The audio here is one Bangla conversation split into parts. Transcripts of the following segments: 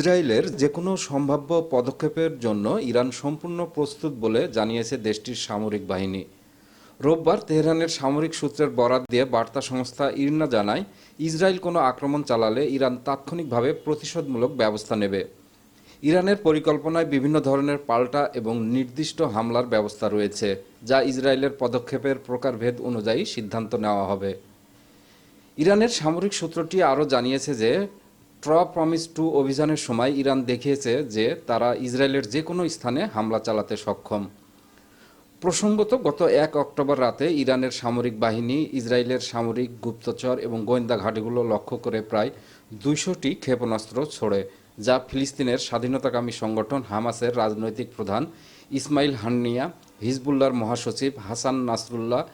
ইসরায়েলের যেকোনো সম্ভাব্য পদক্ষেপের জন্য ইরান সম্পূর্ণ প্রস্তুত বলে জানিয়েছে দেশটির সামরিক বাহিনী। রোববার তেহরানের সামরিক সূত্রের বরাত দিয়ে বার্তা সংস্থা ইরনা জানায়, ইসরায়েল কোনো আক্রমণ চালালে ইরান তাৎক্ষণিকভাবে প্রতিশোধমূলক ব্যবস্থা নেবে। ইরানের পরিকল্পনায় বিভিন্ন ধরনের পাল্টা এবং নির্দিষ্ট হামলার ব্যবস্থা রয়েছে, যা ইসরায়েলের পদক্ষেপের প্রকারভেদ অনুযায়ী সিদ্ধান্ত নেওয়া হবে। ইরানের সামরিক সূত্রটি আরও জানিয়েছে যে প্রমিস টু অভিযানের সময় ইরান দেখিয়েছে যে তারা ইসরায়েলের যে কোনো স্থানে হামলা চালাতে সক্ষম। প্রসঙ্গত, গত 1 অক্টোবর রাতে ইরানের সামরিক বাহিনী ইসরায়েলের সামরিক, গুপ্তচর এবং গোয়েন্দা ঘাঁটিগুলো লক্ষ্য করে প্রায় 200টি ক্ষেপণাস্ত্র ছোড়ে, যা ফিলিস্তিনের স্বাধীনতাকামী সংগঠন হামাসের রাজনৈতিক প্রধান ইসমাইল হান্নিয়া, হিজবুল্লাহর মহাসচিব হাসান নাসরুল্লাহ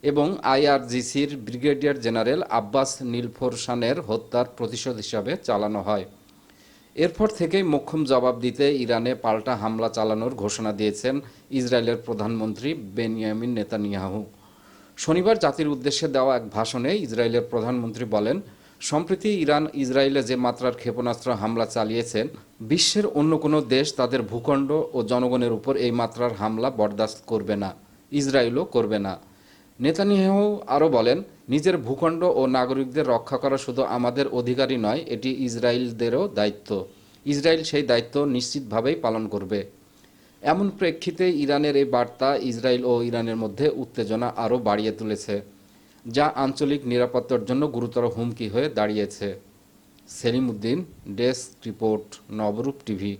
এবং আইআরজিসির ব্রিগেডিয়ার জেনারেল আব্বাস নীলফরসানের হত্যার প্রতিশোধ হিসাবে চালানো হয়। এরপর থেকেই মোক্ষম জবাব দিতে ইরানে পাল্টা হামলা চালানোর ঘোষণা দিয়েছেন ইসরায়েলের প্রধানমন্ত্রী বেনিয়ামিন নেতানিয়াহু। শনিবার জাতির উদ্দেশ্যে দেওয়া এক ভাষণে ইসরায়েলের প্রধানমন্ত্রী বলেন, সম্প্রতি ইরান ইসরায়েলে যে মাত্রার ক্ষেপণাস্ত্র হামলা চালিয়েছেন, বিশ্বের অন্য কোনো দেশ তাদের ভূখণ্ড ও জনগণের উপর এই মাত্রার হামলা বরদাস্ত করবে না, ইসরায়েলও করবে না। নেতানিয়াহু আরও বলেন, নিজের ভূখণ্ড ও নাগরিকদের রক্ষা করা শুধু আমাদের অধিকারই নয়, এটি ইসরায়েলদেরও দায়িত্ব। ইসরায়েল সেই দায়িত্ব নিশ্চিতভাবেই পালন করবে। এমন প্রেক্ষিতে ইরানের এই বার্তা ইসরায়েল ও ইরানের মধ্যে উত্তেজনা আরও বাড়িয়ে তুলেছে, যা আঞ্চলিক নিরাপত্তার জন্য গুরুতর হুমকি হয়ে দাঁড়িয়েছে। সেলিম উদ্দিন, ডেস্ক রিপোর্ট, নবরূপ টিভি।